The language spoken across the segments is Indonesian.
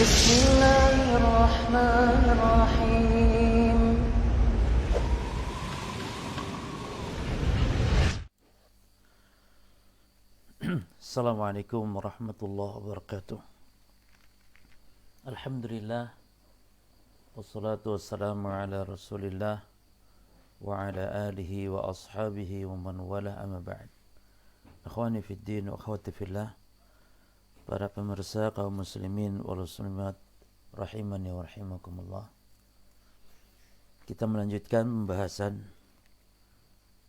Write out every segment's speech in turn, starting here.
بسم الله الرحمن الرحيم Assalamualaikum warahmatullahi wabarakatuh. Alhamdulillah, wassalatu wassalamu ala rasulillah wa ala alihi wa ashabihi wa man wala amma ba'd. Akhwani fid din wa akhwati fillah, para pemirsa kaum muslimin wal muslimat rahimani wa rahimakumullah. Kita melanjutkan pembahasan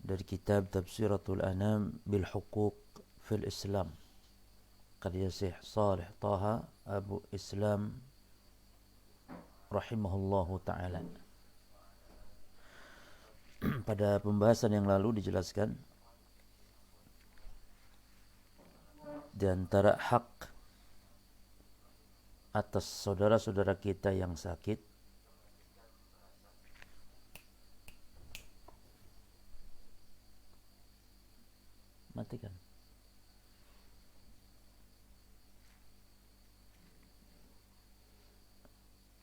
dari kitab Tafsiratul Anam bil Huquq fil Islam karya Syekh Shalih Taha Abu Islam rahimahullahu ta'ala. Pada pembahasan yang lalu dijelaskan di antara hak atas saudara-saudara kita yang sakit matikan.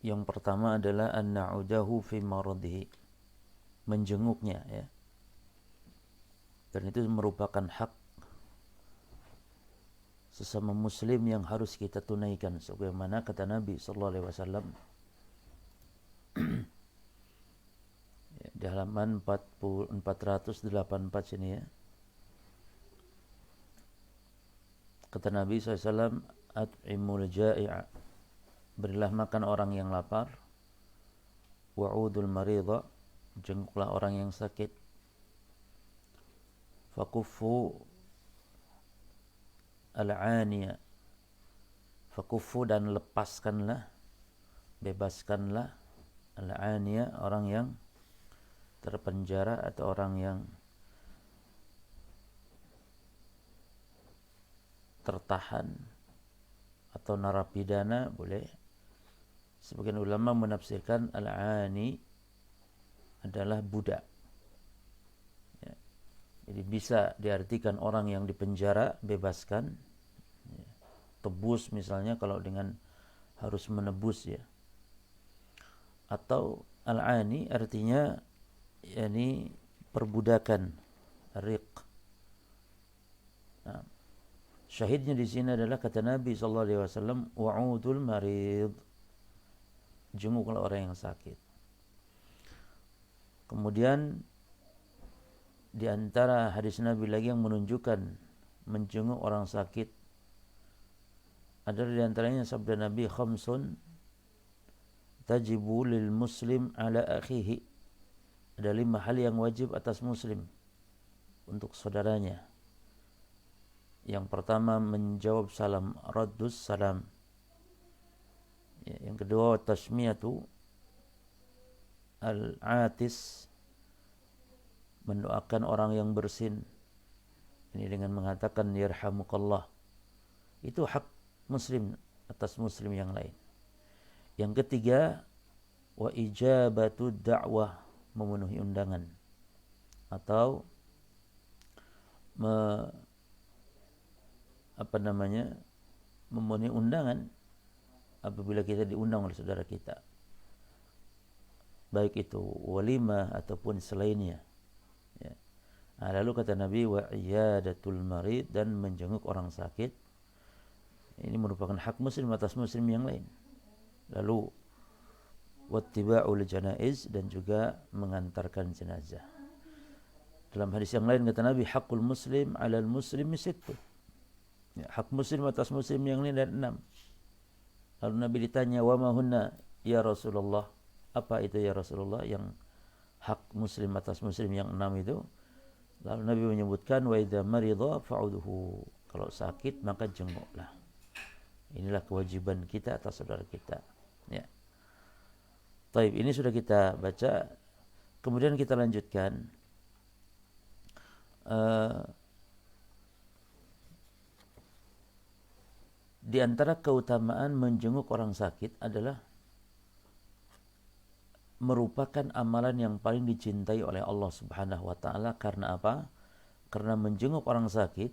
Yang pertama adalah an-na'udahu fi maradihi, menjenguknya ya. Dan itu merupakan hak sesama muslim yang harus kita tunaikan sebagaimana kata Nabi sallallahu alaihi wasallam di halaman 484 sini ya. Kata Nabi SAW, at'imul ja'i'a, berilah makan orang yang lapar, wa'udul maridha, jenguklah orang yang sakit, fakuffu al-'aniya, fakuffu dan lepaskanlah, bebaskanlah, al-'aniya, orang yang terpenjara atau orang yang tertahan atau narapidana boleh. Sebagian ulama menafsirkan al-'ani adalah budak ya. Jadi bisa diartikan orang yang dipenjara, bebaskan ya. Tebus misalnya kalau dengan harus menebus ya. Atau al-'ani artinya yakni perbudakan, riq. Nah, syahidnya di sini adalah kata Nabi sallallahu alaihi wasallam, wa'udul marid, jenguklah orang yang sakit. Kemudian di antara hadis Nabi lagi yang menunjukkan menjenguk orang sakit adalah di antaranya sabda Nabi, khamsun tajibu lil muslim ala akhihi, ada 5 hal yang wajib atas muslim untuk saudaranya. Yang pertama menjawab salam, raddus salam ya. Yang kedua tasmiyatu al-atis, mendoakan orang yang bersin ini dengan mengatakan yarhamukallah. Itu hak muslim atas muslim yang lain. Yang ketiga wa ijabatu da'wah, memenuhi undangan atau memenuhi undangan apabila kita diundang oleh saudara kita, baik itu walimah ataupun selainnya ya. Nah, lalu kata Nabi wa iyadatul marid, dan menjenguk orang sakit ini merupakan hak muslim atas muslim yang lain. Lalu wattiba'ul janaiz, dan juga mengantarkan jenazah. Dalam hadis yang lain kata Nabi, haqqul muslim 'alal muslimi sittu ya, hak muslim atas muslim yang lain ada 6. Lalu Nabi ditanya, wa ma hunna ya Rasulullah, apa itu ya Rasulullah yang hak muslim atas muslim yang 6 itu? Lalu Nabi menyebutkan, wa idza maridha fa'udhu, kalau sakit maka jenguklah. Inilah kewajiban kita atas saudara kita ya. Taib, ini sudah kita baca. Kemudian kita lanjutkan di antara keutamaan menjenguk orang sakit adalah merupakan amalan yang paling dicintai oleh Allah Subhanahu wa taala. Karena apa? Karena menjenguk orang sakit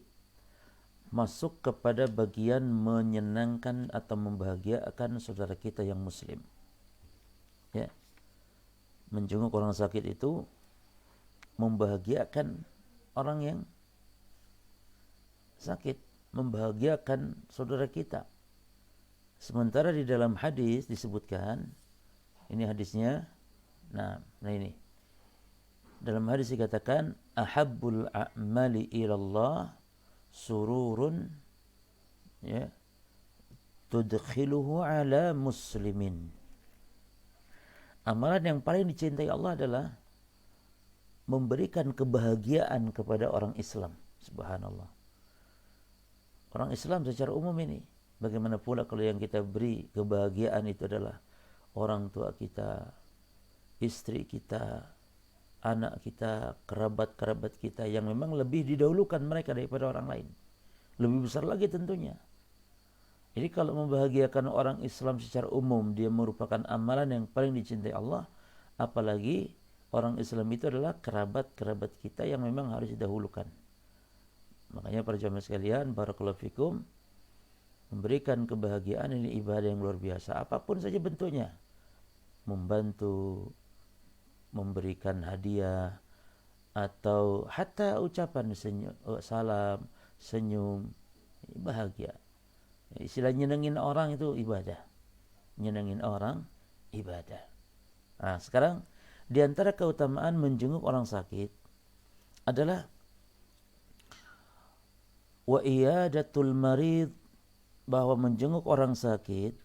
masuk kepada bagian menyenangkan atau membahagiakan saudara kita yang muslim. Ya. Menjenguk orang sakit itu membahagiakan orang yang sakit, membahagiakan saudara kita. Sementara di dalam hadis disebutkan, ini hadisnya, nah ini. Dalam hadis dikatakan, ahabbul a'mali ilallah sururun, ya, tudkhiluhu ala muslimin. Amalan yang paling dicintai Allah adalah memberikan kebahagiaan kepada orang Islam. Subhanallah. Orang Islam secara umum ini, bagaimana pula kalau yang kita beri kebahagiaan itu adalah orang tua kita, istri kita, anak kita, kerabat-kerabat kita yang memang lebih didahulukan mereka daripada orang lain. Lebih besar lagi tentunya. Jadi kalau membahagiakan orang Islam secara umum, dia merupakan amalan yang paling dicintai Allah. Apalagi orang Islam itu adalah kerabat-kerabat kita yang memang harus didahulukan. Makanya para jamaah sekalian, barakallahu fikum, memberikan kebahagiaan ini ibadah yang luar biasa. Apapun saja bentuknya. Membantu, memberikan hadiah, atau hatta ucapan salam, senyum, bahagia. Istilah nyenengin orang itu ibadah. Nyenengin orang ibadah. Nah, sekarang di antara keutamaan menjenguk orang sakit adalah wa iyadatul marid, bahwa menjenguk orang sakit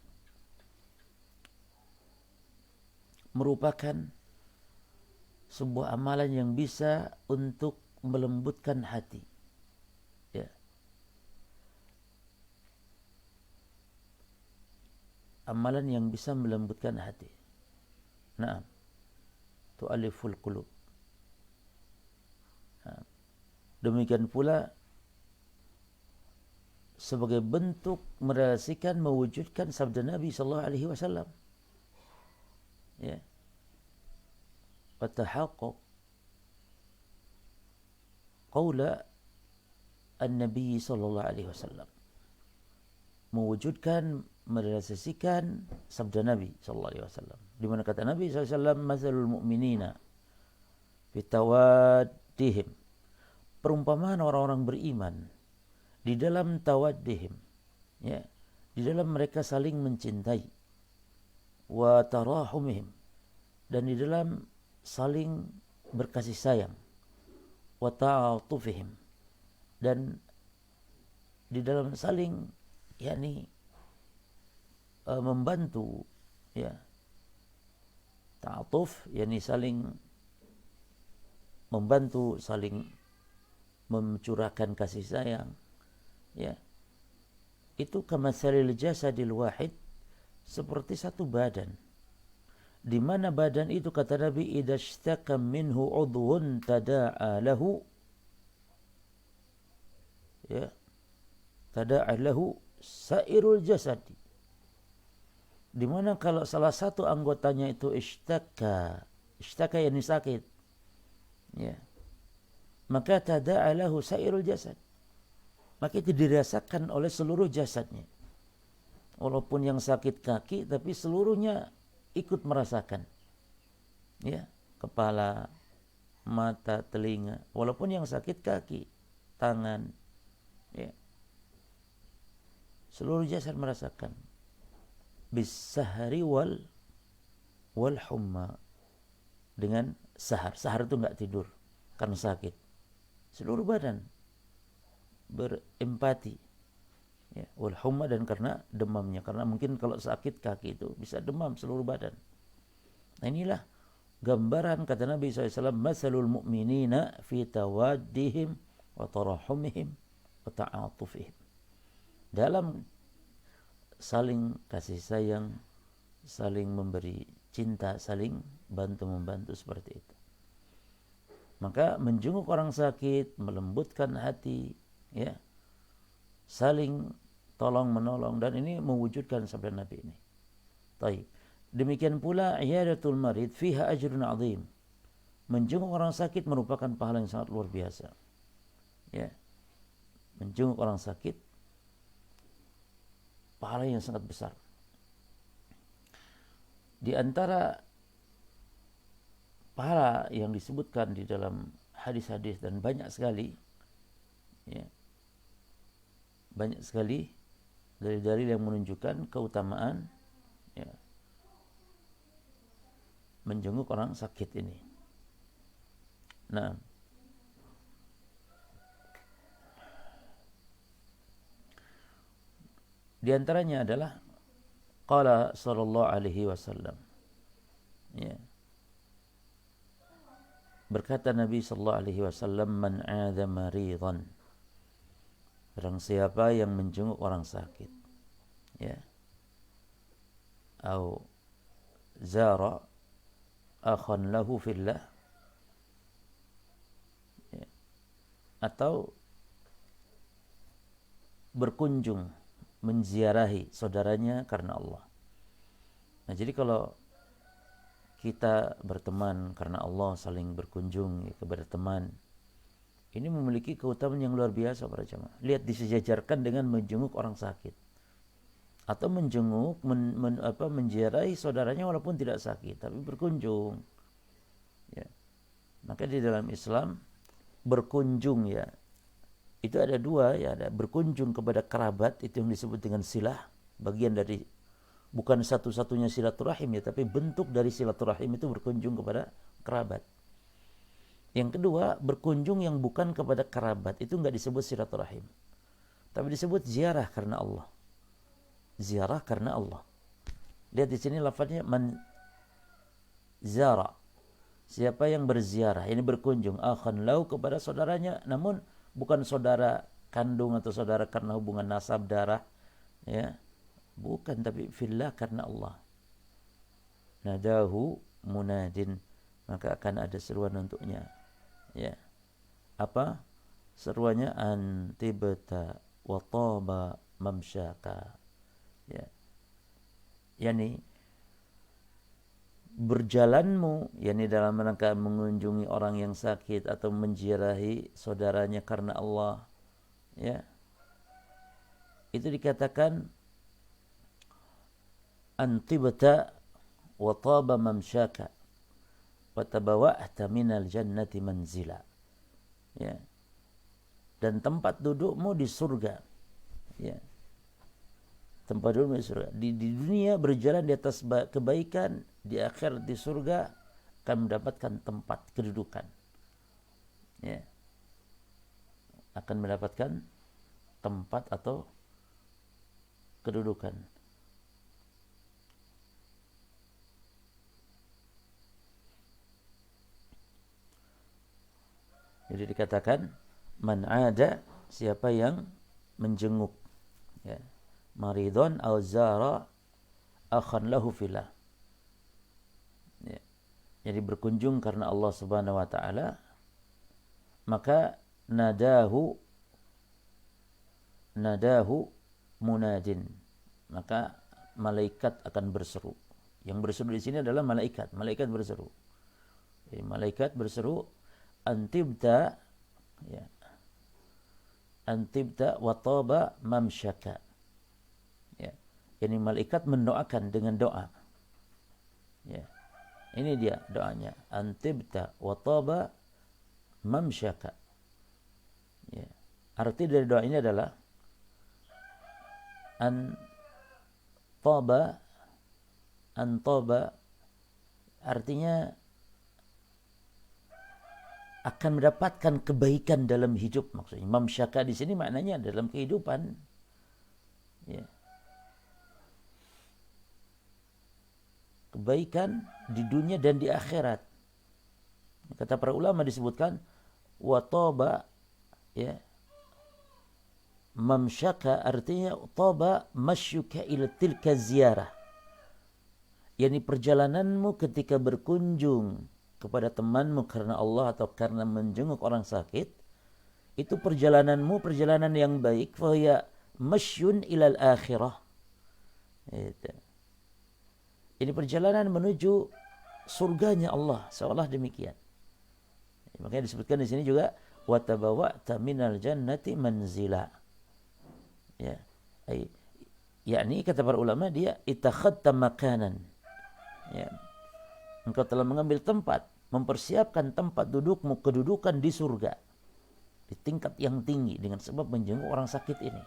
merupakan sebuah amalan yang bisa untuk melembutkan hati. Ya. Amalan yang bisa melembutkan hati. Naam. Tu'aliful qulub. Nah. Demikian pula sebagai bentuk merealisasikan, mewujudkan sabda Nabi sallallahu alaihi wasallam. Ya. Wa tahaqqaq qaula an-nabi sallallahu alaihi wasallam. Mewujudkan, merealisasikan sabda Nabi sallallahu alaihi wasallam. Di mana kata Nabi sallallahu alaihi wasallam, "Matsalul mu'minina fi tawaddihim." Perumpamaan orang-orang beriman di dalam tawaddihim, ya, di dalam mereka saling mencintai, wa tarahumihim, dan di dalam saling berkasih sayang, wa ta'atufihim, dan di dalam saling yakni membantu, ya, ta'atuf yakni saling membantu, saling mencurahkan kasih sayang. Ya, itu kamatsalil jasadil wahid, seperti satu badan, di mana badan itu kata Nabi, idza ishtaka minhu udhun tada'a lahu, ya, tada'a lahu sairul jasad, di mana kalau salah satu anggotanya itu ishtaka yang sakit, ya, maka tada'a lahu sairul jasad, maka itu dirasakan oleh seluruh jasadnya. Walaupun yang sakit kaki, tapi seluruhnya ikut merasakan. Ya, kepala, mata, telinga. Walaupun yang sakit kaki, tangan, ya, seluruh jasad merasakan. Bisahari wal humma, dengan sahar. Sahar itu enggak tidur karena sakit. Seluruh badan berempati, ya, wal humma, dan karena demamnya, karena mungkin kalau sakit kaki itu bisa demam seluruh badan. Nah, inilah gambaran kata Nabi SAW, matsalul mu'minina fi tawaddihim wa tarahumihim wa ta'atufihim, dalam saling kasih sayang, saling memberi cinta, saling bantu-membantu, seperti itu. Maka menjenguk orang sakit melembutkan hati, ya, saling tolong menolong, dan ini mewujudkan sabda Nabi ini. Taib. Demikian pula iyadatul marid fiha ajrun azim. Menjenguk orang sakit merupakan pahala yang sangat luar biasa. Ya. menjenguk orang sakit pahala yang sangat besar. Di antara pahala yang disebutkan di dalam hadis-hadis dan banyak sekali, ya, banyak sekali dalil-dalil yang menunjukkan keutamaan, ya, menjenguk orang sakit ini. Nah, di antaranya adalah qala sallallahu alaihi wasallam, ya, berkata Nabi sallallahu alaihi wasallam, man 'adha maridan, barang siapa yang menjenguk orang sakit, ya, atau zara akhan lahu fillah, ya, atau berkunjung menziarahi saudaranya karena Allah. Nah, jadi kalau kita berteman karena Allah, saling berkunjung, ya, kepada teman, ini memiliki keutamaan yang luar biasa para jemaah. Lihat, disejajarkan dengan menjenguk orang sakit atau menjenguk menziarahi saudaranya walaupun tidak sakit tapi berkunjung, ya. Maka di dalam Islam berkunjung, ya, itu ada dua, ya, ada berkunjung kepada kerabat, itu yang disebut dengan silah, bagian dari, bukan satu-satunya silaturahim, ya, tapi bentuk dari silaturahim itu berkunjung kepada kerabat. Yang kedua, berkunjung yang bukan kepada kerabat, itu enggak disebut silaturahim, tapi disebut ziarah karena Allah. Ziarah karena Allah. Lihat di sini lafaznya man zara, siapa yang berziarah, ini berkunjung, akhan lau, kepada saudaranya, namun bukan saudara kandung atau saudara karena hubungan nasab darah, ya, bukan, tapi fillah, karena Allah. Nadahu munadin, maka akan ada seruan untuknya, ya. Apa seruannya? Antibta wa taba mamsyaka, ya, yakni berjalanmu, yakni dalam rangka mengunjungi orang yang sakit atau menziarahi saudaranya karena Allah, ya, itu dikatakan antibta wa taba mamsyaka wa tabawa'ta minal jannati manzila, ya, dan tempat dudukmu di surga, ya, tempat dudukmu di surga. Di dunia berjalan di atas kebaikan, di akhirat di surga akan mendapatkan tempat kedudukan, ya, akan mendapatkan tempat atau kedudukan. Jadi dikatakan man ada, siapa yang menjenguk, ya, maridon au zara akhan lahu fillah, ya, jadi berkunjung karena Allah Subhanahu wa taala, maka nadahu munadin, maka malaikat akan berseru. Yang berseru di sini adalah malaikat berseru. Jadi malaikat berseru, antibta, ya, antibta wa taba mamsyaka, ya, ini malaikat mendoakan dengan doa, ya, ini dia doanya, antibta wa taba mamsyaka, ya. Arti dari doa ini adalah an taba artinya akan mendapatkan kebaikan dalam hidup, maksudnya mamsyaka di sini maknanya dalam kehidupan, ya, kebaikan di dunia dan di akhirat. Kata para ulama disebutkan wa taba, ya, mamsyaka artinya taba masyuka ila tilka ziyarah, yakni perjalananmu ketika berkunjung kepada temanmu karena Allah atau karena menjenguk orang sakit, itu perjalananmu perjalanan yang baik, fa hiya masyun ilal akhirah. Ini perjalanan menuju surganya Allah, seolah demikian. Makanya disebutkan di sini juga wa tabawwa'ta minal jannati manzila. Ya. Yakni kata para ulama, dia ittakhadta makanan. Ya. Engkau telah mengambil tempat, mempersiapkan tempat dudukmu, kedudukan di surga, di tingkat yang tinggi dengan sebab menjenguk orang sakit ini.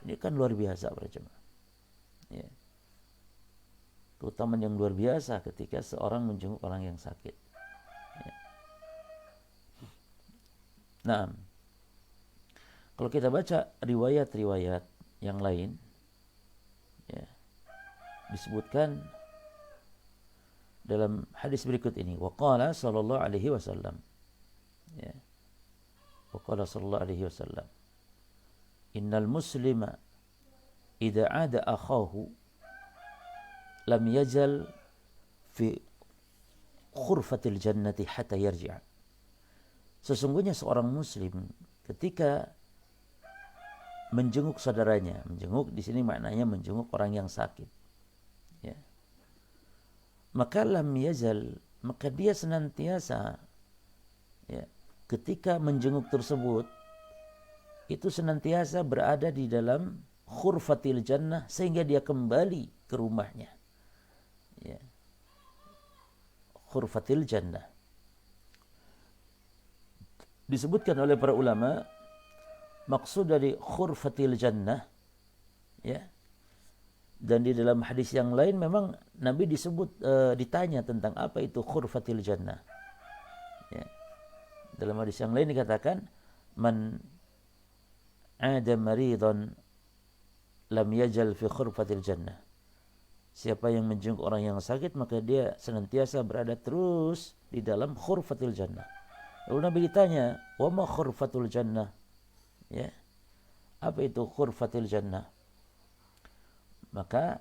Ini kan luar biasa para jemaah. Ya. Keutamaan yang luar biasa ketika seorang menjenguk orang yang sakit. Ya. Nah, kalau kita baca riwayat-riwayat yang lain, ya, disebutkan dalam hadis berikut ini, waqala sallallahu alaihi wasallam, ya, waqala sallallahu alaihi wasallam, innal muslima idza ada akhahu lam yazal fi khurfatil jannati hatta yarji'a. Sesungguhnya seorang muslim ketika menjenguk saudaranya, menjenguk di sini maknanya menjenguk orang yang sakit, ya, maka lam yazal, maka dia senantiasa, ya, ketika menjenguk tersebut itu senantiasa berada di dalam khurfatil jannah sehingga dia kembali ke rumahnya, ya. Khurfatil jannah disebutkan oleh para ulama, maksud dari khurfatil jannah, ya. Dan di dalam hadis yang lain memang Nabi ditanya tentang apa itu khurfatil jannah. Ya. Dalam hadis yang lain dikatakan, man ada maridhan lam yajal fi khurfatil jannah. Siapa yang menjenguk orang yang sakit maka dia senantiasa berada terus di dalam khurfatil jannah. Lalu Nabi ditanya, wa ma khurfatul jannah? Ya. Apa itu khurfatil jannah? Maka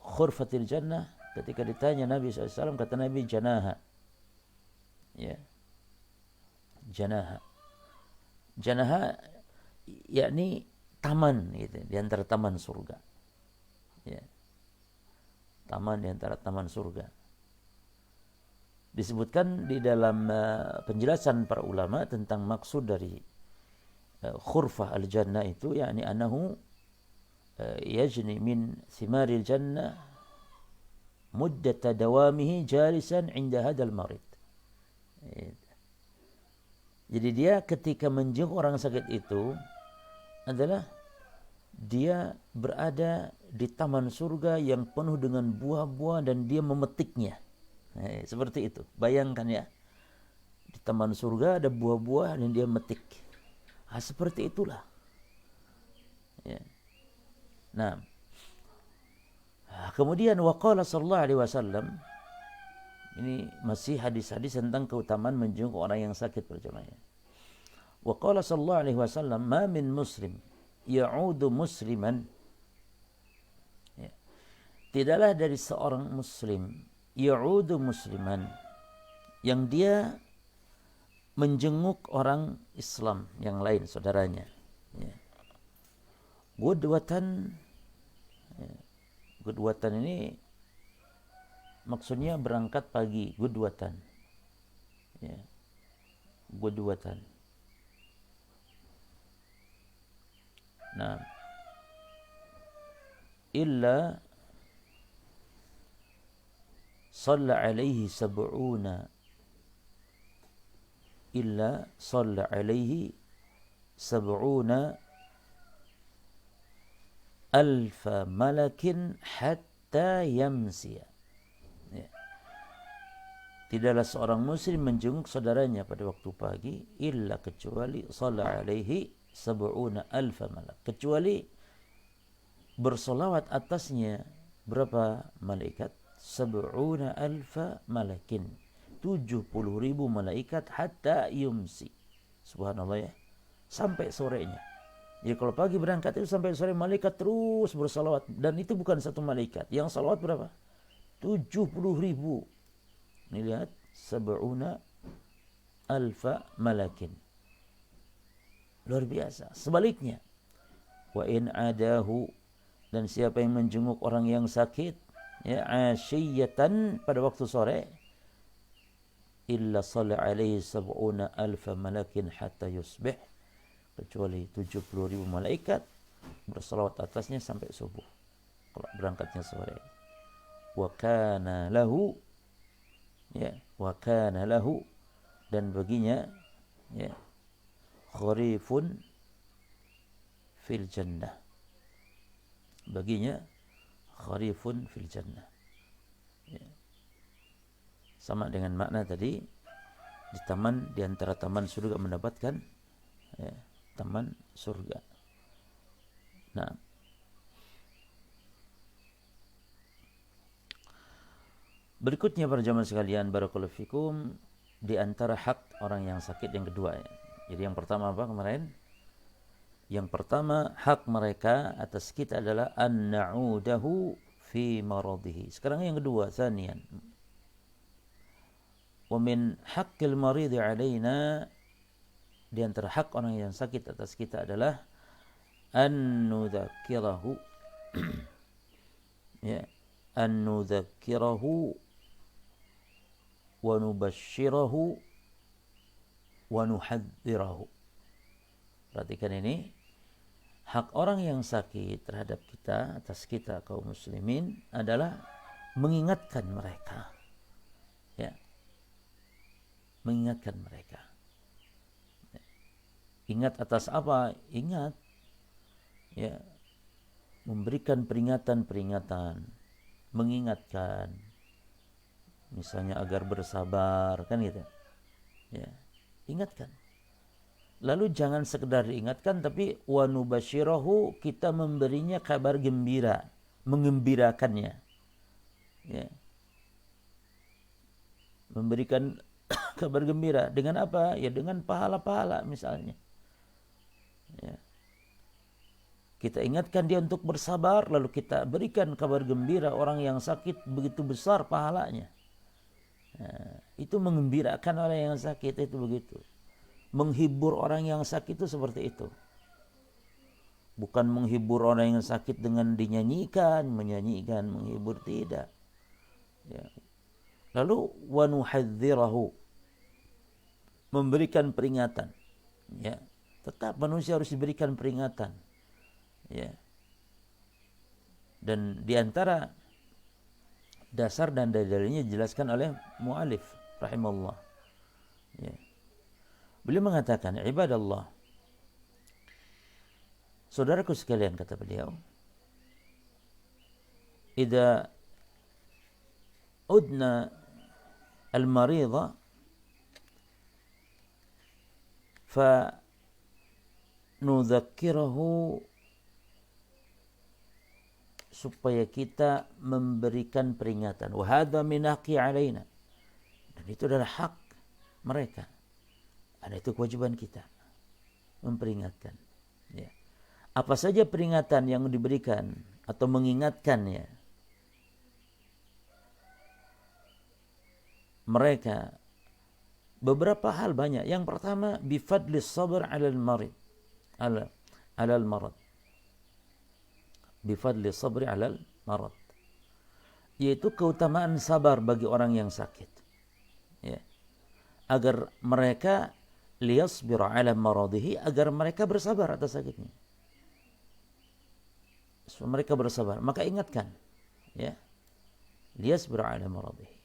khurfatil jannah ketika ditanya Nabi SAW, kata Nabi janaha, ya, janaha, janaha yakni taman, gitu, di antara taman surga, ya, taman di antara taman surga. Disebutkan di dalam penjelasan para ulama tentang maksud dari khurfah al-jannah itu, yakni anahu yajni min thimaril jannah muddata dawamihi jalisan inda hadal marid. Jadi dia ketika menjenguk orang sakit itu adalah dia berada di taman surga yang penuh dengan buah-buah dan dia memetiknya. Seperti itu. Bayangkan ya, di taman surga ada buah-buah dan dia metik. Seperti itulah. Ya. Nah, kemudian waqala sallallahu alaihi wasallam, ini masih hadis-hadis tentang keutamaan menjenguk orang yang sakit berjamaah. Waqala sallallahu alaihi wasallam, ma min muslim ya'udu musliman, ya, tidaklah dari seorang muslim ya'udu musliman, yang dia menjenguk orang Islam yang lain, saudaranya, ya. Gudwatan, ya. Gudwatan ini maksudnya berangkat pagi, gudwatan, ya. Gudwatan. Nah, illa shalla alaihi sab'una, illa shalla alaihi sab'una alfa malakin hatta yamsiya. Ya. Tidaklah seorang muslim menjenguk saudaranya pada waktu pagi illa kecuali shalla alaihi sab'una alfa malak, kecuali bersolawat atasnya berapa malaikat? Sab'una alfa malakin, 70.000 malaikat hatta yumsi. Subhanallah ya, sampai sorenya. Jadi kalau pagi berangkat itu sampai sore malaikat terus bersalawat, dan itu bukan satu malaikat. Yang salawat berapa? 70.000. Ini lihat, sab'una alfa malakin. Luar biasa. Sebaliknya, wa in adahu, dan siapa yang menjenguk orang yang sakit, ya, asyiyatan, pada waktu sore, illa shalla alaihi sab'una alfa malakin hatta yusbih, kecuali 70.000 malaikat bersalawat atasnya sampai subuh kalau berangkatnya sore. Wa kana lahu, ya, wa kana lahu, dan baginya, ya, kharifun fil jannah, baginya kharifun fil jannah, ya. Sama dengan makna tadi, di taman, di antara taman surga mendapatkan, ya, taman surga. Nah, berikutnya para jamaah sekalian, barakallahu fikum, di antara hak orang yang sakit yang kedua, ya. Jadi yang pertama apa kemarin? Yang pertama, hak mereka atas kita adalah an na'udahu fi maradihi. Sekarang yang kedua, tsaniyan. Wa min haqqil marid 'alaina, di antara hak orang yang sakit atas kita adalah an nudzakirahu ya, an nudzakirahu wa nubasyirahu wa nuhadzirahu. Perhatikan ini, hak orang yang sakit terhadap kita, atas kita kaum muslimin, adalah mengingatkan mereka, ya, mengingatkan mereka. Ingat atas apa? Ingat, ya, memberikan peringatan-peringatan, mengingatkan, misalnya agar bersabar, kan gitu, ya, ingatkan. Lalu jangan sekedar diingatkan, tapi wa nubasyirahu, kita memberinya kabar gembira, mengembirakannya, ya, memberikan kabar gembira dengan apa? Ya dengan pahala-pahala misalnya, ya. Kita ingatkan dia untuk bersabar, lalu kita berikan kabar gembira, orang yang sakit begitu besar pahalanya. Nah, itu mengembirakan orang yang sakit, itu begitu. Menghibur orang yang sakit itu seperti itu. Bukan menghibur orang yang sakit dengan dinyanyikan, menyanyikan, menghibur, tidak. Ya. Lalu wa nuhadzirahu, memberikan peringatan, ya. Tetap manusia harus diberikan peringatan, ya. Dan di antara dasar dan dalilnya dijelaskan oleh mu'alif rahimahullah, ya. Beliau mengatakan, ibadallah, saudaraku sekalian, kata beliau, idza udna al-marida fa nudzakkirahu, supaya kita memberikan peringatan. Wa hadza min haqqi alaina, dan itu adalah hak mereka. Ada itu kewajiban kita memperingatkan, ya. Apa saja peringatan yang diberikan atau mengingatkannya mereka, beberapa hal banyak. Yang pertama, bifadlis sabr 'alal marid, 'alal marad. Bifadlis sabr 'alal marad, yaitu keutamaan sabar bagi orang yang sakit, ya. Agar mereka liyasbir 'ala maradihi, agar mereka bersabar atas sakitnya. Supaya mereka bersabar, maka ingatkan, ya, liyasbir 'ala maradihi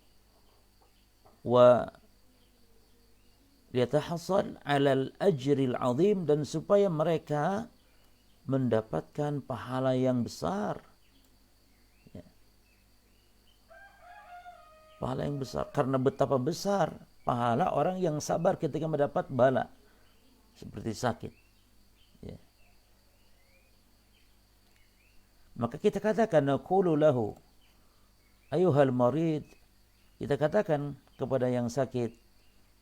wa liyatahassal 'ala al-ajril 'azim, dan supaya mereka mendapatkan pahala yang besar, ya. Pahala yang besar, karena betapa besar pahala orang yang sabar ketika mendapat bala seperti sakit, ya. Maka kita katakan, naqulu lahu ayyuhal marid, kita katakan kepada yang sakit,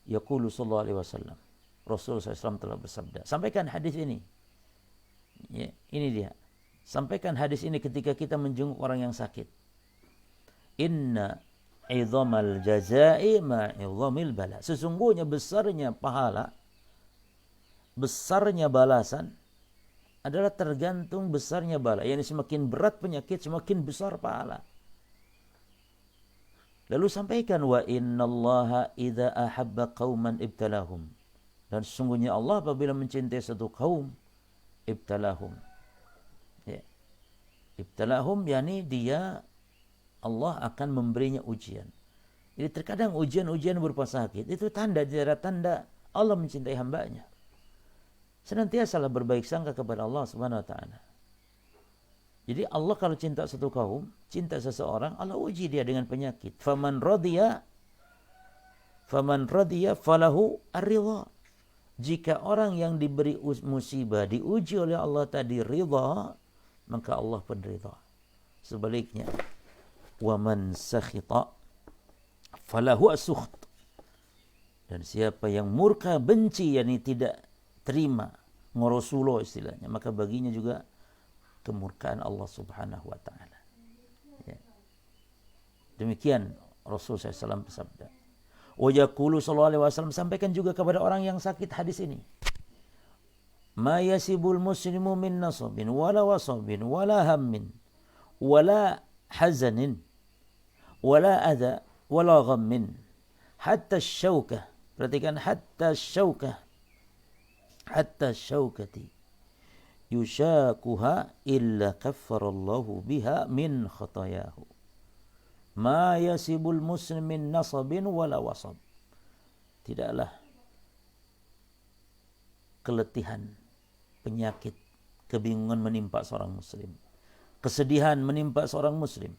yaqulu sallallahu alaihi wasallam, Rasulullah SAW telah bersabda, sampaikan hadis ini, ya, ini dia, sampaikan hadis ini ketika kita menjenguk orang yang sakit. Inna idhamal jazai ma'idhamil bala, sesungguhnya besarnya pahala, besarnya balasan adalah tergantung besarnya bala. Yani semakin berat penyakit, semakin besar pahala. Lalu sampaikan wa innallaha idza ahabba qauman ibtalahum. Dan sesungguhnya Allah apabila mencintai satu kaum ibtalahum. Ya. Ibtalahum yakni dia Allah akan memberinya ujian. Jadi terkadang ujian-ujian berupa sakit itu tanda Allah mencintai hambanya. Senantiasalah berbaik sangka kepada Allah Subhanahu wa taala. Jadi Allah kalau cinta satu kaum, cinta seseorang, Allah uji dia dengan penyakit. Faman radiya falahu ar-ridha. Jika orang yang diberi musibah diuji oleh Allah tadi ridha, maka Allah pun ridha. Sebaliknya, waman sakhita falahu as-sukht. Dan siapa yang murka, benci, yakni tidak terima, ngorosulo istilahnya, maka baginya juga kemurkaan Allah Subhanahu wa taala. Ya. Demikian Rasul SAW bersabda. Wa yaqulu sallallahu alaihi wasallam, sampaikan juga kepada orang yang sakit hadis ini. Ma yasibul muslimu min nasabin wala wasabin wala hammin wala hazanin wala adha wala ghammin hatta syauka. Perhatikan, hatta syaukati yushakuha illa kaffarallahu biha min khatayahu. Ma yasibul muslimin nasabin wala wasab. Tidaklah keletihan, penyakit, kebingungan menimpa seorang muslim, kesedihan menimpa seorang muslim,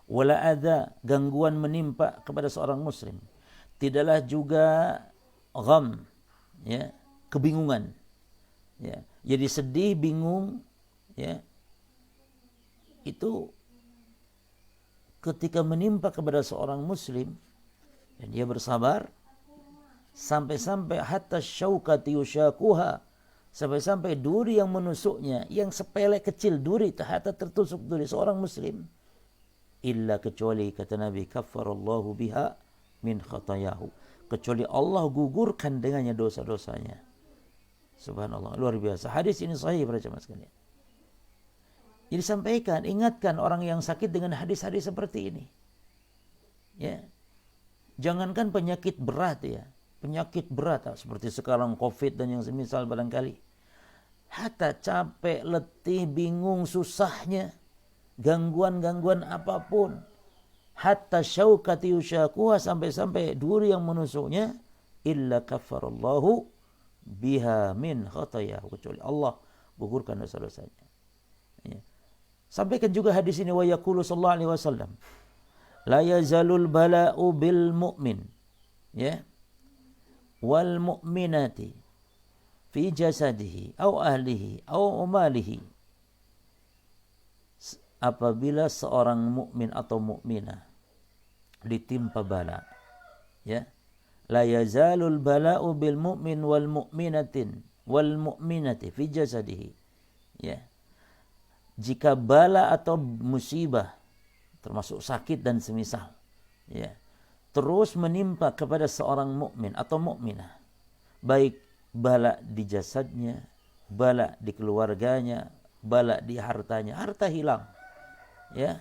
wala adza, gangguan menimpa kepada seorang muslim, tidaklah juga gham, ya, kebingungan, ya, jadi sedih, bingung, ya, itu ketika menimpa kepada seorang muslim dan dia bersabar sampai-sampai hatta syaukati yushakuha, sampai-sampai duri yang menusuknya, yang sepele kecil duri, hatta tertusuk duri seorang muslim, illa, kecuali kata Nabi, kaffarallahu biha min khatayahu, kecuali Allah gugurkan dengannya dosa-dosanya. Subhanallah, luar biasa. Hadis ini sahih para jemaah sekalian. Jadi sampaikan, ingatkan orang yang sakit dengan hadis-hadis seperti ini. Ya. Jangankan penyakit berat, ya. Penyakit berat seperti sekarang Covid dan yang semisal barangkali. Hatta capek, letih, bingung, susahnya, gangguan-gangguan apapun. Hatta syaukati yushakuha, sampai-sampai duri yang menusuknya, illa kaffarallahu biha min khatayahu, kecuali Allah gugurkan dosa-dosanya. Ya. Sampaikan juga hadis ini, wa yaqulu sallallahu alaihi wasallam, la yazalul bala'u bil mu'min, ya, wal mu'minati fi jasadihi au ahlihi au malihi. Apabila seorang mukmin atau mukminah ditimpa bala, ya, la yazalul bala'u bil mu'min wal mu'minati fi jasadihi, ya. Jika bala atau musibah termasuk sakit dan semisal, ya, terus menimpa kepada seorang mukmin atau mukminah, baik bala di jasadnya, bala di keluarganya, bala di hartanya, harta hilang, ya,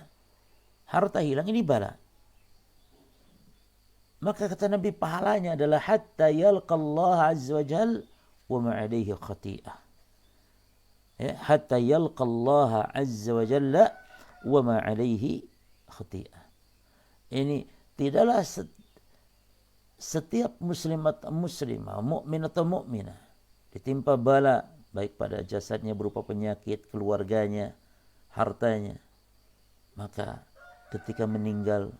harta hilang, ini bala, maka kata Nabi pahalanya adalah hatta yalqallah azza wa jal wa ma'alaihi khati'ah, ya, hatta yalqallah azza wa jalla wa ma'alaihi khati'ah. Ini tidaklah setiap muslimat muslimah, mukmin atau mukminah ditimpa bala, baik pada jasadnya berupa penyakit, keluarganya, hartanya, maka ketika meninggal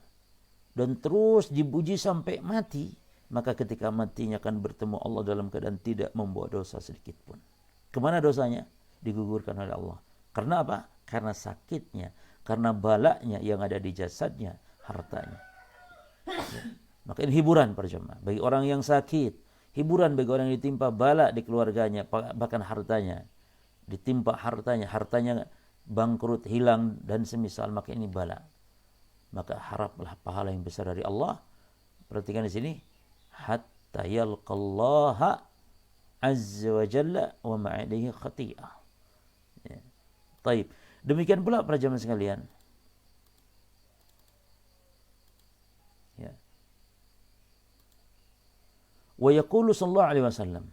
dan terus dipuji sampai mati, maka ketika matinya akan bertemu Allah dalam keadaan tidak membawa dosa sedikit pun. Kemana dosanya? Digugurkan oleh Allah. Karena apa? Karena sakitnya, karena balanya yang ada di jasadnya, hartanya. Ya. Maka ini hiburan para jemaah bagi orang yang sakit, hiburan bagi orang yang ditimpa bala di keluarganya, bahkan hartanya, ditimpa hartanya bangkrut, hilang dan semisal, maka ini bala. Maka haraplah pahala yang besar dari Allah. Perhatikan di sini, hatta yalqallaha azza wa jalla wa ma'alaihi khati'ah. Ya. Taib. Demikian pula para jemaah sekalian. Ya. Wa yaqulu sallallahu alaihi wasallam,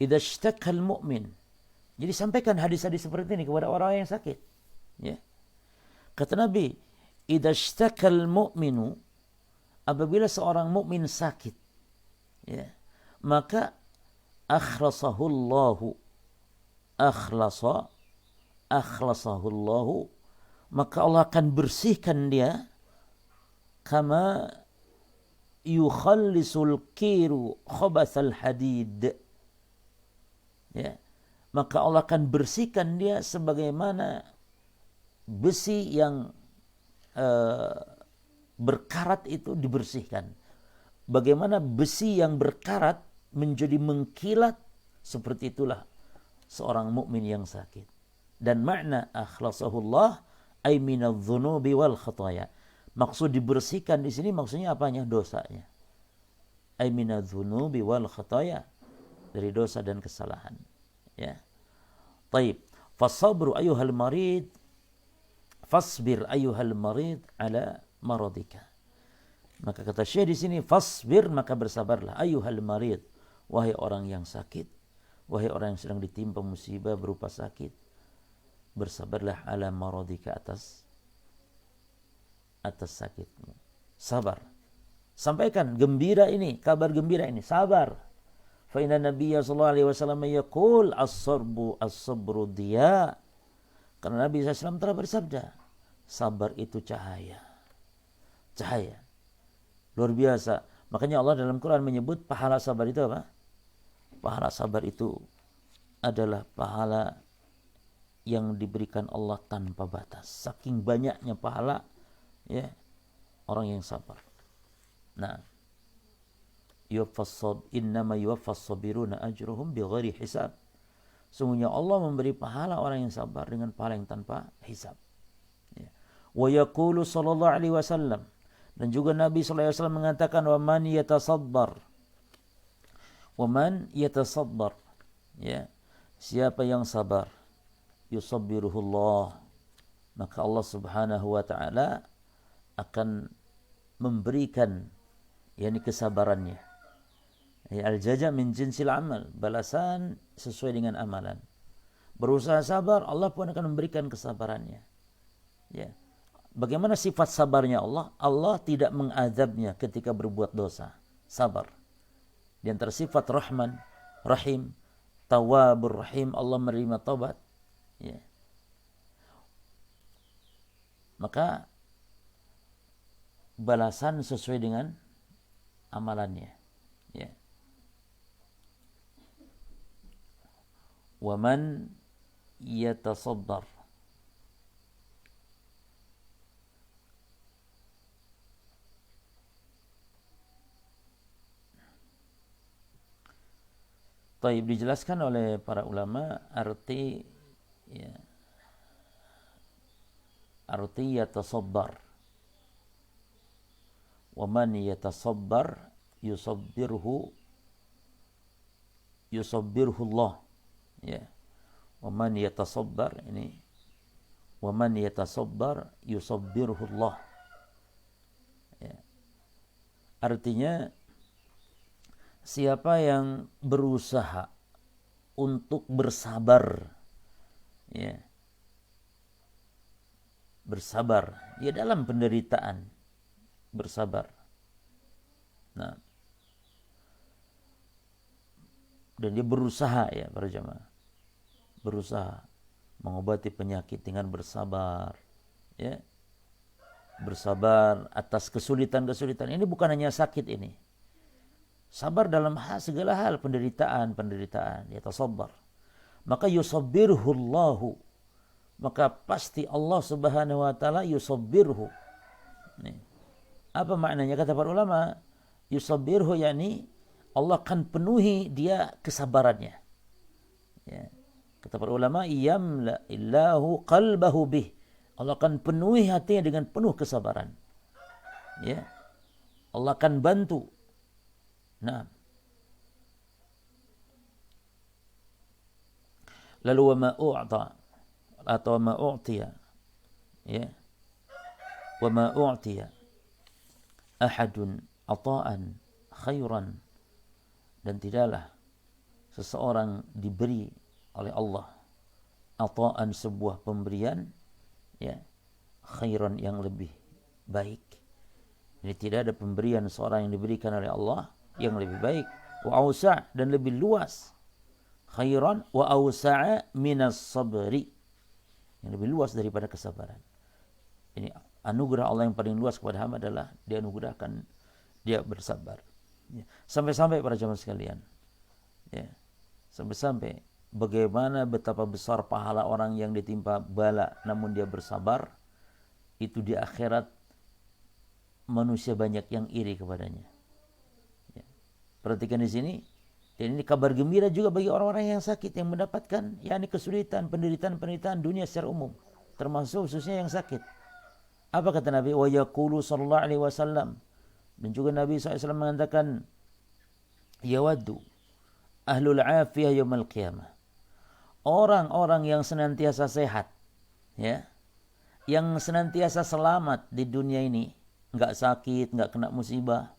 idza ishtaka al-mu'min. Jadi sampaikan hadis-hadis seperti ini kepada orang yang sakit. Ya. Kata Nabi, idza ishtaka al-mu'minu, apabila seorang mukmin sakit, ya, maka akhlasahullahu, akhlasahullahu, maka Allah akan bersihkan dia kama yukhallisul kiru khabathal hadid. Ya. Maka Allah akan bersihkan dia sebagaimana besi yang berkarat itu dibersihkan. Bagaimana besi yang berkarat menjadi mengkilat, seperti itulah seorang mukmin yang sakit. Dan makna akhlasahullah ay minadz-dzunubi wal khataya. Maksud dibersihkan di sini maksudnya apanya? Dosanya. Ay minadz-dzunubi wal khataya, dari dosa dan kesalahan. Ya. Taib. Fasabru ayyuhal marid, fasbir ayyuhal marid ala maradika. Maka kata Syekh di sini, fasbir, maka bersabarlah, ayyuhal marid, wahai orang yang sakit, wahai orang yang sedang ditimpa musibah berupa sakit, bersabarlah ala maradika, atas sakitmu. Sabar. Sampaikan gembira ini, kabar gembira ini, sabar. Fa inna Nabiyya sallallahu alaihi wasallam yaqul as-sabru diya. Karena Nabi SAW telah bersabda, sabar itu cahaya. Cahaya. Luar biasa. Makanya Allah dalam Quran menyebut pahala sabar itu apa? Pahala sabar itu adalah pahala yang diberikan Allah tanpa batas. Saking banyaknya pahala, ya, orang yang sabar. Nah, innama yuwaffas sabiruna ajruhum bighairi hisab. Sungguhnya Allah memberi pahala orang yang sabar dengan pahala yang tanpa hisab. Ya. Wa yaqulu sallallahu alaihi wasallam, dan juga Nabi sallallahu alaihi wasallam mengatakan, wa man yatasadbar, ya, siapa yang sabar, yusabbiruhullah, maka Allah Subhanahu wa taala akan memberikan, yakni kesabarannya. Al-jaza min jinsil amal, balasan sesuai dengan amalan. Berusaha sabar, Allah pun akan memberikan kesabarannya. Ya. Bagaimana sifat sabarnya Allah? Allah tidak mengazabnya ketika berbuat dosa. Sabar. Di antara sifat Rahman, Rahim, Tawwabur Rahim, Allah menerima taubat. Ya. Maka balasan sesuai dengan amalannya. Ya. Waman yatasaddar, Taib, dijelaskan oleh para ulama arti, ya, arti yatasabbar. Waman yatasabbar yusabbirhu Allah. Ya. Waman yatasabbar, ini waman yatasabbar yusabbirhu Allah. Ya. Artinya siapa yang berusaha untuk bersabar, ya, bersabar, ya, dalam penderitaan, bersabar. Nah, dan dia berusaha, ya, para jamaah, berusaha mengobati penyakit dengan bersabar, ya, bersabar atas kesulitan-kesulitan. Ini bukan hanya sakit ini, sabar dalam segala hal, penderitaan, ya, tasabar. Maka yusabbirhullahu, maka pasti Allah Subhanahu wa taala yusabbirhu. Nih. Apa maknanya kata para ulama? Yusabbirhu yakni Allah akan penuhi dia kesabarannya. Ya. Kata para ulama, yamla illahu qalbahu bih. Allah akan penuhi hatinya dengan penuh kesabaran. Ya. Allah akan bantu. Nah. Lalu wa ma u'ta atau ma u'tiya, ya. Wa ma u'tiya ahadun ata'an khairan, dan tidaklah seseorang diberi oleh Allah ata'an, sebuah pemberian, ya, khairan, yang lebih baik. Jadi tidak ada pemberian seorang yang diberikan oleh Allah yang lebih baik, wa awsa', dan lebih luas, khairan wa awsa'a minas sabri, yang lebih luas daripada kesabaran. Ini anugerah Allah yang paling luas kepada hamba adalah dianugerahkan dia bersabar. Ya. Sampai-sampai para jamaah sekalian, ya, sampai-sampai bagaimana betapa besar pahala orang yang ditimpa bala namun dia bersabar, itu di akhirat manusia banyak yang iri kepadanya. Ya. Perhatikan di sini, dan ini kabar gembira juga bagi orang-orang yang sakit, yang mendapatkan yakni kesulitan, penderitaan dunia secara umum, termasuk khususnya yang sakit. Apa kata Nabi? Wa yaqulu sallallahu alaihi wasallam, dan juga Nabi SAW mengatakan, yawaddu ahlul afiyah yaumal qiyamah, orang-orang yang senantiasa sehat, ya, yang senantiasa selamat di dunia ini, enggak sakit, enggak kena musibah,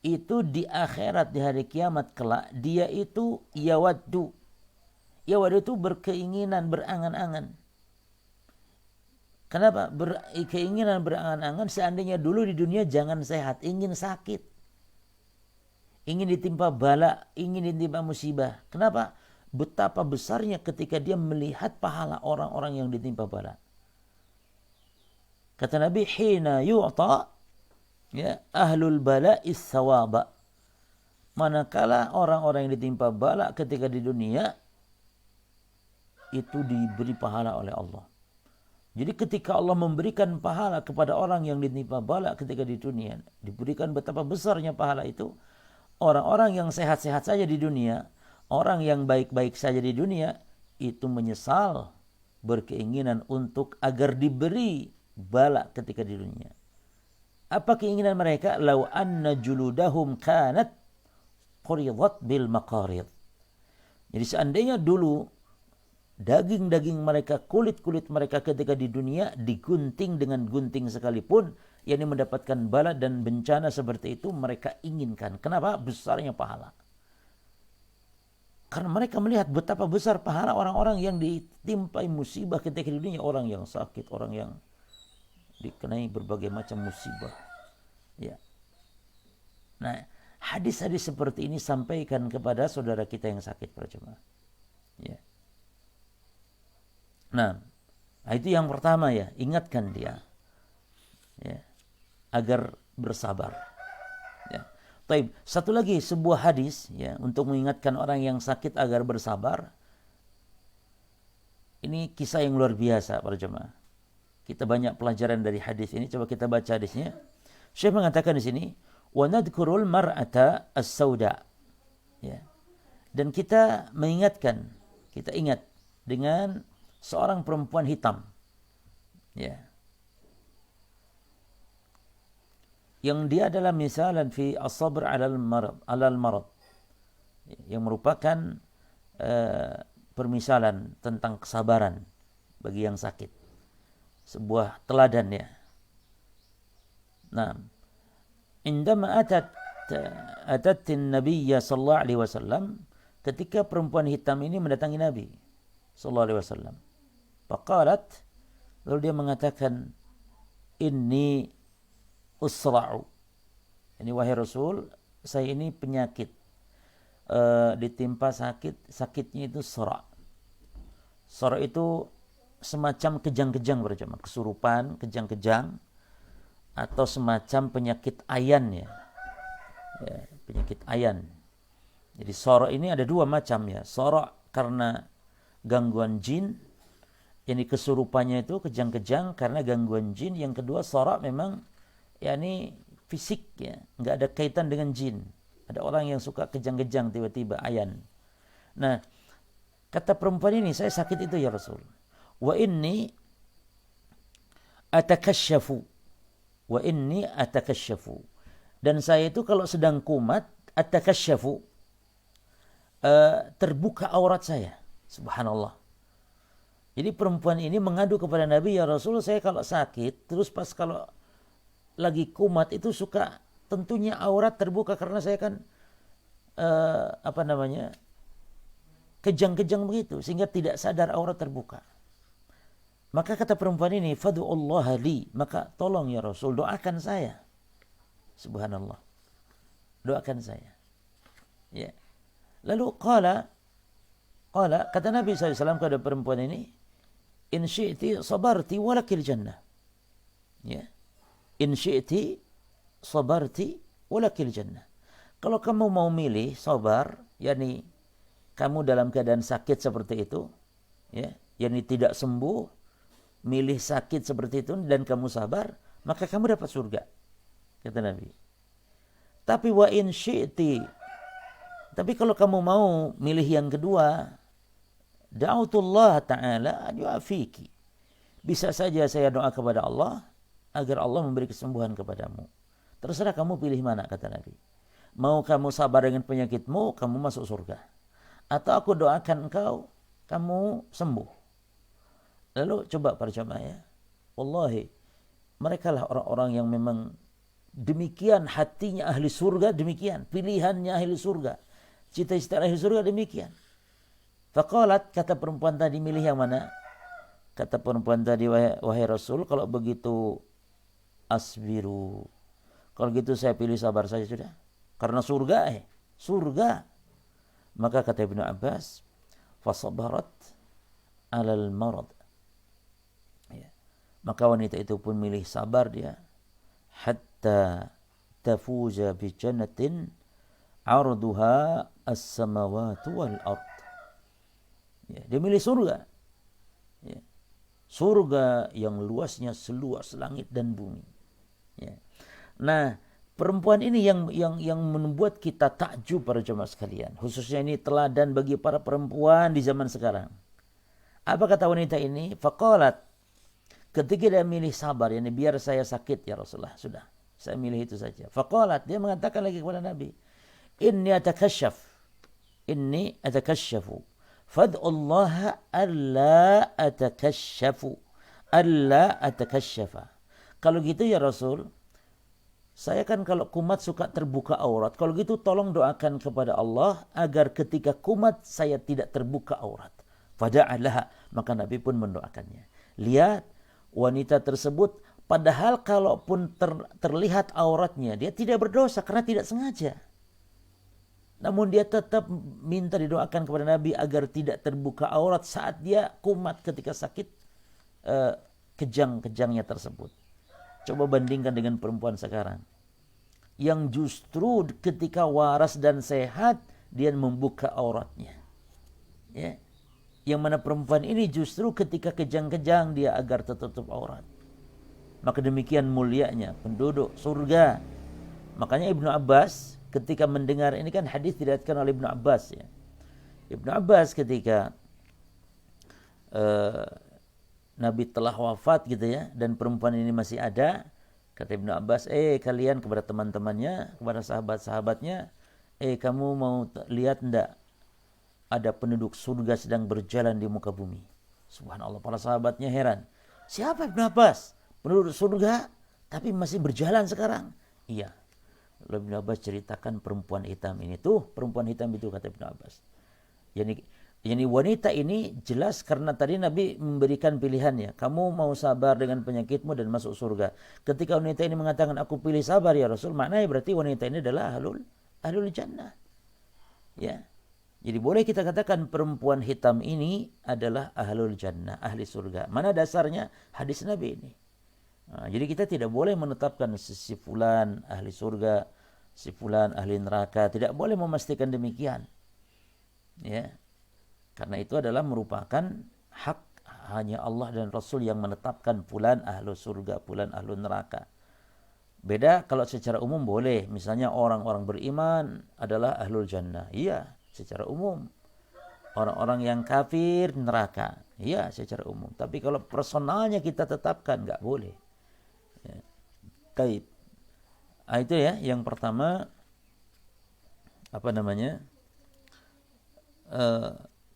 itu di akhirat, di hari kiamat kelak, dia itu yawaddu itu berkeinginan, berangan-angan. Kenapa keinginan berangan-angan? Seandainya dulu di dunia jangan sehat, ingin sakit, ingin ditimpa bala, ingin ditimpa musibah. Kenapa? Betapa besarnya ketika dia melihat pahala orang-orang yang ditimpa bala. Kata Nabi, hina yu'ta, ya, ahlul bala'is thawaba, manakala orang-orang yang ditimpa bala ketika di dunia itu diberi pahala oleh Allah. Jadi ketika Allah memberikan pahala kepada orang yang ditimpa bala ketika di dunia, diberikan betapa besarnya pahala itu. Orang-orang yang sehat-sehat saja di dunia, orang yang baik-baik saja di dunia, itu menyesal, berkeinginan untuk agar diberi bala ketika di dunia. Apa keinginan mereka? Lau anna juludahum kanat quridat bil maqarid. Jadi seandainya dulu daging-daging mereka, kulit-kulit mereka ketika di dunia digunting dengan gunting sekalipun, yakni mendapatkan bala dan bencana seperti itu mereka inginkan. Kenapa? Besarnya pahala. Karena mereka melihat betapa besar pahala orang-orang yang ditimpai musibah ketika di dunia, orang yang sakit, orang yang dikenai berbagai macam musibah. Ya. Nah, hadis-hadis seperti ini sampaikan kepada saudara kita yang sakit, para jemaah. Ya. Nah, itu yang pertama, ya, ingatkan dia, ya, agar bersabar. Ya. Taib. Satu lagi sebuah hadis, ya, untuk mengingatkan orang yang sakit agar bersabar. Ini kisah yang luar biasa, para jemaah. Kita banyak pelajaran dari hadis ini. Coba kita baca hadisnya. Syekh mengatakan di sini, wa nadhkurul mar'ata as-sauda. Ya. Dan kita mengingatkan, kita ingat dengan seorang perempuan hitam, ya, yang dia adalah misalan fi as-sabr 'alal marad, yang merupakan permisalan tentang kesabaran bagi yang sakit, sebuah teladan, ya. Nah, indama atatin nabiyya sallallahu alaihi wasallam, ketika perempuan hitam ini mendatangi Nabi sallallahu alaihi wasallam, faqalat, lalu dia mengatakan, inni usra'u, ini wahai Rasul, saya ini penyakit, ditimpa sakitnya itu sora'. Sora' itu semacam kejang-kejang, berjamaah, kesurupan, kejang-kejang, atau semacam penyakit ayan, ya, penyakit ayan. Jadi sora' ini ada dua macam, ya. Sora' karena gangguan jin, ini kesurupannya itu kejang-kejang karena gangguan jin. Yang kedua, sora' memang yakni fisik, ya, enggak ada kaitan dengan jin. Ada orang yang suka kejang-kejang tiba-tiba ayan. Nah, kata perempuan ini, saya sakit itu ya Rasul. Wa inni atakasyafu. Wa inni atakasyafu. Dan saya itu kalau sedang kumat, atakasyafu, terbuka aurat saya. Subhanallah. Jadi perempuan ini mengadu kepada Nabi, ya Rasul, saya kalau sakit, terus pas kalau lagi kumat itu suka tentunya aurat terbuka karena saya kan kejang-kejang begitu sehingga tidak sadar aurat terbuka. Maka kata perempuan ini, "Fad'ullaha li," maka tolong ya Rasul, doakan saya. Subhanallah. Doakan saya. Ya. Lalu kata Nabi SAW kepada perempuan ini, "In syi'ti sabarti walakil jannah." Ya. "In syi'ti sabarti walakil jannah." Kalau kamu mau milih sabar, yakni kamu dalam keadaan sakit seperti itu, ya, yakni tidak sembuh, milih sakit seperti itu dan kamu sabar, maka kamu dapat surga, kata Nabi. Tapi wa in syi'ti, tapi kalau kamu mau milih yang kedua, da'utullah ta'ala an yu'afiki. Bisa saja saya doa kepada Allah agar Allah memberi kesembuhan kepadamu. Terserah kamu pilih mana, kata Nabi. Mau kamu sabar dengan penyakitmu, kamu masuk surga. Atau aku doakan engkau, kamu sembuh. Lalu coba para jamaah ya, wallahi mereka lah orang-orang yang memang demikian hatinya ahli surga, demikian pilihannya ahli surga, cita-cita ahli surga demikian. Faqalat, kata perempuan tadi, milih yang mana? Kata perempuan tadi, wahai Rasul, kalau begitu asbiru, kalau gitu saya pilih sabar saja sudah, karena surga. Maka kata Ibnu Abbas, fasabarat alal marad. Maka wanita itu pun milih sabar dia, hatta tafuza bi jannatin arduha as-samawati wal ard. Ya, dia milih surga. Ya. Surga yang luasnya seluas langit dan bumi. Ya. Nah, perempuan ini yang membuat kita takjub para jemaah sekalian. Khususnya ini teladan bagi para perempuan di zaman sekarang. Apa kata wanita ini? Faqalat, ketika dia milih sabar, yani biar saya sakit ya Rasulullah, sudah, saya milih itu saja. Faqalat, dia mengatakan lagi kepada Nabi, inni atakasyafu, fad'ullaha alla atakasyafa. Kalau gitu ya Rasul, saya kan kalau kumat suka terbuka aurat. Kalau gitu tolong doakan kepada Allah agar ketika kumat saya tidak terbuka aurat. Fada'alaha, maka Nabi pun mendoakannya. Lihat, wanita tersebut padahal kalaupun terlihat auratnya, dia tidak berdosa karena tidak sengaja. Namun dia tetap minta didoakan kepada Nabi agar tidak terbuka aurat saat dia kumat ketika sakit kejang-kejangnya tersebut. Coba bandingkan dengan perempuan sekarang, yang justru ketika waras dan sehat dia membuka auratnya. Ya. Yang mana perempuan ini justru ketika kejang-kejang dia agar tertutup aurat. Maka demikian mulianya penduduk surga. Makanya Ibnu Abbas ketika mendengar, ini kan hadis diriwayatkan oleh Ibnu Abbas ya. Ibnu Abbas ketika Nabi telah wafat gitu ya, dan perempuan ini masih ada, kata Ibnu Abbas, kalian kepada teman-temannya, kepada sahabat-sahabatnya, kamu mau lihat enggak ada penduduk surga sedang berjalan di muka bumi. Subhanallah, para sahabatnya heran. Siapa Ibnu Abbas? Penduduk surga tapi masih berjalan sekarang? Iya. Lalu Ibnu Abbas ceritakan perempuan hitam ini tuh, perempuan hitam itu, kata Ibnu Abbas. Yani wanita ini jelas karena tadi Nabi memberikan pilihannya. Kamu mau sabar dengan penyakitmu dan masuk surga. Ketika wanita ini mengatakan aku pilih sabar ya Rasul, maknanya berarti wanita ini adalah ahlul jannah. Ya. Jadi boleh kita katakan perempuan hitam ini adalah ahlul jannah, ahli surga. Mana dasarnya? Hadis Nabi ini. Nah, jadi kita tidak boleh menetapkan si fulan ahli surga, si fulan ahli neraka. Tidak boleh memastikan demikian. Ya. Karena itu adalah merupakan hak hanya Allah dan Rasul yang menetapkan fulan ahlu surga, fulan ahlu neraka. Beda kalau secara umum boleh. Misalnya orang-orang beriman adalah ahlul jannah. Iya, secara umum. Orang-orang yang kafir neraka. Iya, secara umum. Tapi kalau personalnya kita tetapkan, nggak boleh. Ya. Taib. Itu ya, yang pertama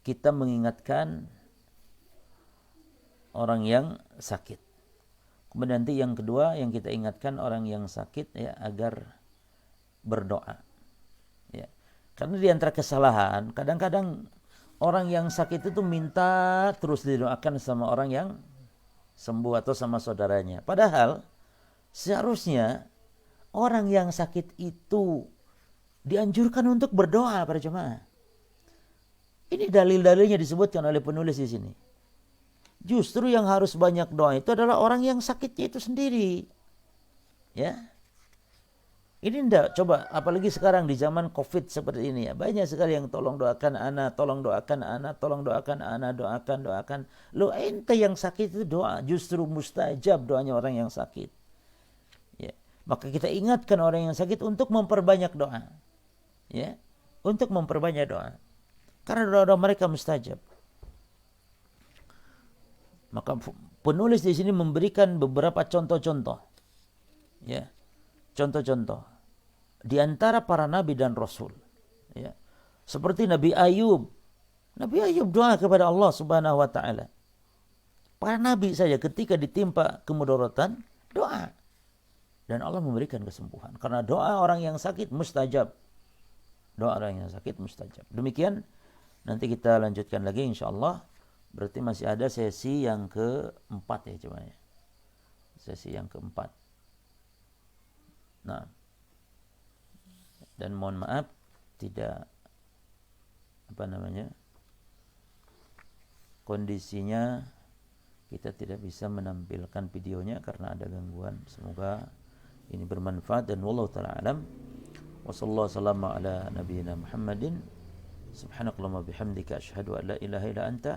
kita mengingatkan orang yang sakit. Kemudian nanti yang kedua yang kita ingatkan orang yang sakit ya agar berdoa. Ya. Karena di antara kesalahan, kadang-kadang orang yang sakit itu minta terus didoakan sama orang yang sembuh atau sama saudaranya. Padahal seharusnya orang yang sakit itu dianjurkan untuk berdoa para jemaah. Ini dalil-dalilnya disebutkan oleh penulis di sini. Justru yang harus banyak doa itu adalah orang yang sakitnya itu sendiri. Ya. Ini enggak, coba apalagi sekarang di zaman Covid seperti ini ya. Banyak sekali yang tolong doakan ana, tolong doakan ana, tolong doakan ana, doakan. Lo ente yang sakit itu doa, justru mustajab doanya orang yang sakit. Ya. Maka kita ingatkan orang yang sakit untuk memperbanyak doa. Ya. Untuk memperbanyak doa. Karena doa-doa mereka mustajab. Maka penulis di sini memberikan beberapa contoh-contoh. Ya. Contoh-contoh di antara para nabi dan rasul, ya. Seperti Nabi Ayub. Nabi Ayub doa kepada Allah Subhanahu wa taala. Para nabi saja ketika ditimpa kemudaratan, doa. Dan Allah memberikan kesembuhan. Karena doa orang yang sakit mustajab. Doa orang yang sakit mustajab. Demikian, nanti kita lanjutkan lagi insyaallah. Berarti masih ada sesi yang keempat ya coba ya. Sesi yang keempat. Nah, dan mohon maaf tidak kondisinya kita tidak bisa menampilkan videonya karena ada gangguan. Semoga ini bermanfaat dan wallahu taala alam. Wassallallahu wassalamu ala nabiyyina Muhammadin. Subhanakallahumma bihamdika asyhadu an la ilaha illa anta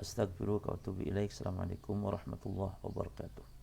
astaghfiruka wa atubu ilaik. Assalamualaikum warahmatullahi wabarakatuh.